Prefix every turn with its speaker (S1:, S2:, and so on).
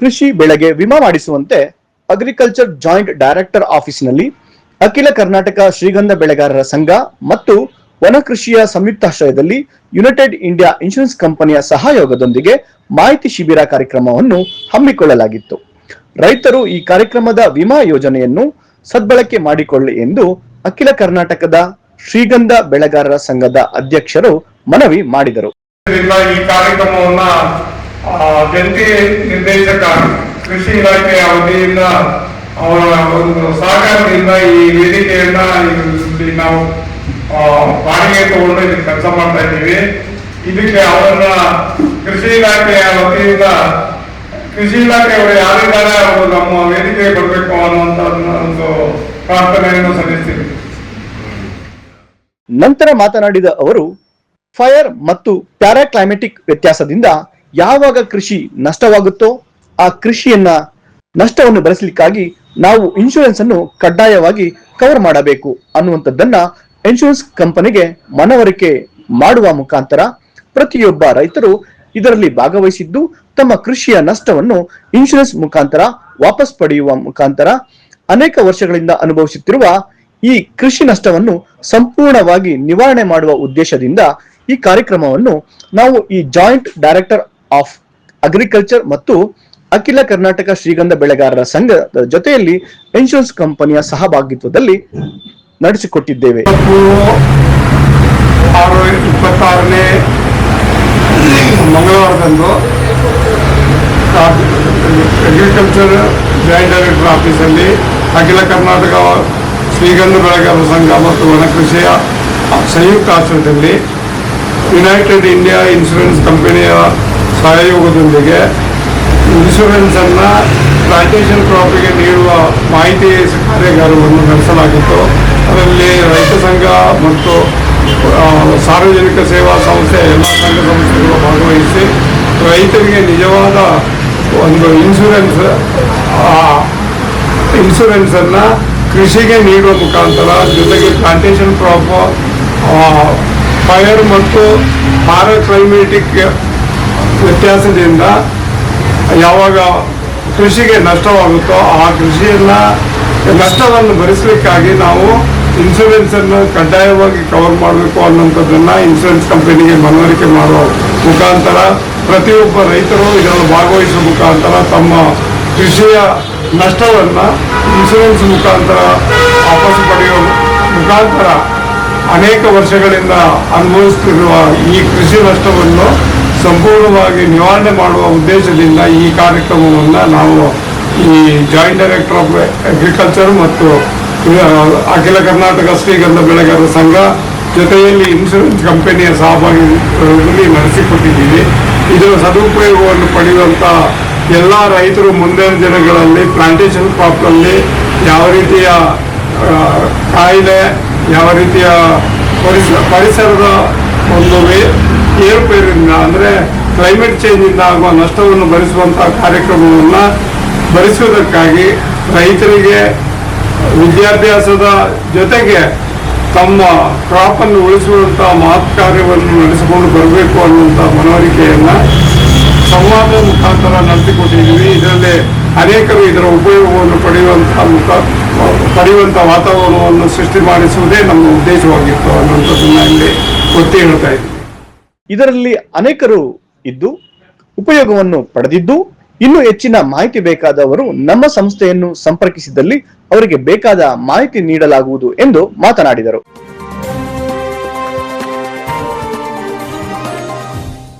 S1: ಕೃಷಿ ಬೆಳೆಗೆ ವಿಮಾ ಮಾಡಿಸುವಂತೆ ಅಗ್ರಿಕಲ್ಚರ್ ಜಾಯಿಂಟ್ ಡೈರೆಕ್ಟರ್ ಆಫೀಸ್ನಲ್ಲಿ ಅಖಿಲ ಕರ್ನಾಟಕ ಶ್ರೀಗಂಧ ಬೆಳೆಗಾರರ ಸಂಘ ಮತ್ತು ವನ ಕೃಷಿಯ ಸಂಯುಕ್ತಾಶ್ರಯದಲ್ಲಿ ಯುನೈಟೆಡ್ ಇಂಡಿಯಾ ಇನ್ಶೂರೆನ್ಸ್ ಕಂಪನಿಯ ಸಹಯೋಗದೊಂದಿಗೆ ಮಾಹಿತಿ ಶಿಬಿರ ಕಾರ್ಯಕ್ರಮವನ್ನು ಹಮ್ಮಿಕೊಳ್ಳಲಾಗಿತ್ತು. ರೈತರು ಈ ಕಾರ್ಯಕ್ರಮದ ವಿಮಾ ಯೋಜನೆಯನ್ನು ಸದ್ಬಳಕೆ ಮಾಡಿಕೊಳ್ಳಿ ಎಂದು ಅಖಿಲ ಕರ್ನಾಟಕದ ಶ್ರೀಗಂಧ ಬೆಳೆಗಾರರ ಸಂಘದ ಅಧ್ಯಕ್ಷರು ಮನವಿ ಮಾಡಿದರು.
S2: ಈ ಕಾರ್ಯಕ್ರಮವನ್ನ ಜಂಟಿ ನಿರ್ದೇಶಕ ಕೃಷಿ ಇಲಾಖೆಯ ವತಿಯಿಂದ ಅವರ ಒಂದು ಸಹಕಾರದಿಂದ ಈ ವೇದಿಕೆಯನ್ನ ನಾವು ಬಾಡಿಗೆ ತಗೊಂಡು ಇದಕ್ಕೆ ಕೆಲಸ ಮಾಡ್ತಾ ಇದ್ದೀವಿ. ಇದಕ್ಕೆ ಅವರನ್ನ ಕೃಷಿ ಇಲಾಖೆಯ ವತಿಯಿಂದ ಕೃಷಿ ಇಲಾಖೆಯವರು ಯಾರಿದ್ದಾರೆ ಅವರು ನಮ್ಮ ವೇದಿಕೆಗೆ ಬರಬೇಕು ಅನ್ನುವಂತ ಒಂದು ಪ್ರಾರ್ಥನೆಯನ್ನು ಸಲ್ಲಿಸ್ತೀವಿ.
S1: ನಂತರ ಮಾತನಾಡಿದ ಅವರು, ಫೈರ್ ಮತ್ತು ಪ್ಯಾರಾಕ್ಲೈಮೆಟಿಕ್ ವ್ಯತ್ಯಾಸದಿಂದ ಯಾವಾಗ ಕೃಷಿ ನಷ್ಟವಾಗುತ್ತೋ ಆ ಕೃಷಿಯನ್ನ ನಷ್ಟವನ್ನು ಭರಿಸಲಿಕ್ಕಾಗಿ ನಾವು ಇನ್ಶೂರೆನ್ಸ್ ಅನ್ನು ಕಡ್ಡಾಯವಾಗಿ ಕವರ್ ಮಾಡಬೇಕು ಅನ್ನುವಂಥದ್ದನ್ನ ಇನ್ಶೂರೆನ್ಸ್ ಕಂಪನಿಗೆ ಮನವರಿಕೆ ಮಾಡುವ ಮುಖಾಂತರ ಪ್ರತಿಯೊಬ್ಬ ರೈತರು ಇದರಲ್ಲಿ ಭಾಗವಹಿಸಿದ್ದು ತಮ್ಮ ಕೃಷಿಯ ನಷ್ಟವನ್ನು ಇನ್ಶೂರೆನ್ಸ್ ಮುಖಾಂತರ ವಾಪಸ್ ಪಡೆಯುವ ಮುಖಾಂತರ ಅನೇಕ ವರ್ಷಗಳಿಂದ ಅನುಭವಿಸುತ್ತಿರುವ ಈ ಕೃಷಿ ನಷ್ಟವನ್ನು ಸಂಪೂರ್ಣವಾಗಿ ನಿವಾರಣೆ ಮಾಡುವ ಉದ್ದೇಶದಿಂದ ಈ ಕಾರ್ಯಕ್ರಮವನ್ನು ನಾವು ಈ ಜಾಯಿಂಟ್ ಡೈರೆಕ್ಟರ್ ಆಫ್ ಅಗ್ರಿಕಲ್ಚರ್ ಮತ್ತು ಅಖಿಲ ಕರ್ನಾಟಕ ಶ್ರೀಗಂಧ ಬೆಳೆಗಾರರ ಸಂಘದ ಜೊತೆಯಲ್ಲಿ ಇನ್ಶೂರೆನ್ಸ್ ಕಂಪನಿಯ ಸಹಭಾಗಿತ್ವದಲ್ಲಿ ನಡೆಸಿಕೊಟ್ಟಿದ್ದೇವೆ.
S2: 26 ಮಂಗಳವಾರದಂದು ಅಗ್ರಿಕಲ್ಚರ್ ಜಾಯಿಂಟ್ ಡೈರೆಕ್ಟರ್ ಆಫೀಸಲ್ಲಿ ಅಖಿಲ ಕರ್ನಾಟಕ ಶ್ರೀಗಂಧ ಬೆಳೆಗಾರರ ಸಂಘ ಮತ್ತು ವನಕೃಷಿಯ ಸಂಯುಕ್ತ ಆಶ್ರಯದಲ್ಲಿ ಯುನೈಟೆಡ್ ಇಂಡಿಯಾ ಇನ್ಶೂರೆನ್ಸ್ ಕಂಪನಿಯ ಸಹಯೋಗದೊಂದಿಗೆ ಇನ್ಶೂರೆನ್ಸ್ ಅನ್ನ ಪ್ಲಾಂಟೇಶನ್ ಕ್ರಾಪಿಗೆ ನೀಡುವ ಮಾಹಿತಿ ಕಾರ್ಯಾಗಾರವನ್ನು ನಡೆಸಲಾಗಿತ್ತು. ಅದರಲ್ಲಿ ರೈತ ಸಂಘ ಮತ್ತು ಸಾರ್ವಜನಿಕ ಸೇವಾ ಸಂಸ್ಥೆ ಎಲ್ಲ ಸಂಘ ಸಂಸ್ಥೆಗಳು ಭಾಗವಹಿಸಿ ರೈತರಿಗೆ ನಿಜವಾದ ಒಂದು ಇನ್ಶೂರೆನ್ಸ್ ಅನ್ನ ಕೃಷಿಗೆ ನೀಡುವ ಮುಖಾಂತರ ಜೊತೆಗೆ ಪ್ಲಾಂಟೇಶನ್ ಕ್ರಾಪ್, ಫೈರ್ ಮತ್ತು ಪ್ಯಾರಾಕ್ಲೈಮೆಟಿಕ್ ವ್ಯತ್ಯಾಸದಿಂದ ಯಾವಾಗ ಕೃಷಿಗೆ ನಷ್ಟವಾಗುತ್ತೋ ಆ ನಷ್ಟವನ್ನು ಭರಿಸಲಿಕ್ಕಾಗಿ ನಾವು ಇನ್ಶೂರೆನ್ಸ್ ಅನ್ನು ಕಡ್ಡಾಯವಾಗಿ ಕವರ್ ಮಾಡಬೇಕು ಅನ್ನುವಂಥದ್ದನ್ನ ಇನ್ಶೂರೆನ್ಸ್ ಕಂಪನಿಗೆ ಮನವರಿಕೆ ಮಾಡುವ ಮುಖಾಂತರ ಪ್ರತಿಯೊಬ್ಬ ರೈತರು ಇದರಲ್ಲಿ ಭಾಗವಹಿಸುವ ಮುಖಾಂತರ ತಮ್ಮ ಕೃಷಿಯ ನಷ್ಟವನ್ನು ಇನ್ಶೂರೆನ್ಸ್ ಮುಖಾಂತರ ವಾಪಸ್ ಪಡೆಯುವ ಮುಖಾಂತರ ಅನೇಕ ವರ್ಷಗಳಿಂದ ಅನುಭವಿಸುತ್ತಿರುವ ಈ ಕೃಷಿ ನಷ್ಟವನ್ನು ಸಂಪೂರ್ಣವಾಗಿ ನಿವಾರಣೆ ಮಾಡುವ ಉದ್ದೇಶದಿಂದ ಈ ಕಾರ್ಯಕ್ರಮವನ್ನು ನಾವು ಈ ಜಾಯಿಂಟ್ ಡೈರೆಕ್ಟರ್ ಆಫ್ ಅಗ್ರಿಕಲ್ಚರ್ ಮತ್ತು ಅಖಿಲ ಕರ್ನಾಟಕ ಶ್ರೀಗಂಧ ಬೆಳೆಗಾರರ ಸಂಘ ಜೊತೆಯಲ್ಲಿ ಇನ್ಶೂರೆನ್ಸ್ ಕಂಪನಿಯ ಸಹಭಾಗಿತ್ವದಲ್ಲಿ ನಡೆಸಿಕೊಟ್ಟಿದ್ದೀವಿ. ಇದರ ಸದುಪಯೋಗವನ್ನು ಪಡೆಯುವಂಥ ಎಲ್ಲ ರೈತರು ಮುಂದಿನ ದಿನಗಳಲ್ಲಿ ಪ್ಲಾಂಟೇಶನ್ ಕ್ರಾಪ್ನಲ್ಲಿ ಯಾವ ರೀತಿಯ ಕಾಯಿಲೆ, ಯಾವ ರೀತಿಯ ಪರಿಸರದ ಒಂದು ಏರುಪೇರಿನಿಂದ ಅಂದರೆ ಕ್ಲೈಮೇಟ್ ಚೇಂಜಿಂದ ಆಗುವ ನಷ್ಟವನ್ನು ಭರಿಸುವಂತಹ ಕಾರ್ಯಕ್ರಮವನ್ನು ಭರಿಸುವುದಕ್ಕಾಗಿ ರೈತರಿಗೆ ವಿದ್ಯಾಭ್ಯಾಸದ ಜೊತೆಗೆ ತಮ್ಮ ಕ್ರಾಪ್ ಅನ್ನು ಉಳಿಸುವಂತಹ ಮಹತ್ ಕಾರ್ಯವನ್ನು ನಡೆಸಿಕೊಂಡು ಬರಬೇಕು ಅನ್ನುವಂಥ ಮನವರಿಕೆಯನ್ನು ಸಂವಾದ ಮುಖಾಂತರ ನಡೆಸಿಕೊಟ್ಟಿದ್ದೀವಿ. ಇದರಲ್ಲಿ ಅನೇಕರು ಇದರ ಉಪಯೋಗವನ್ನು ಪಡೆಯುವಂಥ ವಾತಾವರಣವನ್ನು ಸೃಷ್ಟಿ ಮಾಡಿಸುವುದೇ ನಮ್ಮ ಉದ್ದೇಶವಾಗಿತ್ತು ಅನ್ನುವಂಥದ್ದನ್ನ ಇಲ್ಲಿ ಒತ್ತಿ ಹೇಳ್ತಾ ಇದ್ದೀವಿ.
S1: ಇದರಲ್ಲಿ ಅನೇಕರು ಇದ್ದು ಉಪಯೋಗವನ್ನು ಪಡೆದಿದ್ದು, ಇನ್ನೂ ಹೆಚ್ಚಿನ ಮಾಹಿತಿ ಬೇಕಾದವರು ನಮ್ಮ ಸಂಸ್ಥೆಯನ್ನು ಸಂಪರ್ಕಿಸಿದಲ್ಲಿ ಅವರಿಗೆ ಬೇಕಾದ ಮಾಹಿತಿ ನೀಡಲಾಗುವುದು ಎಂದು ಮಾತನಾಡಿದರು.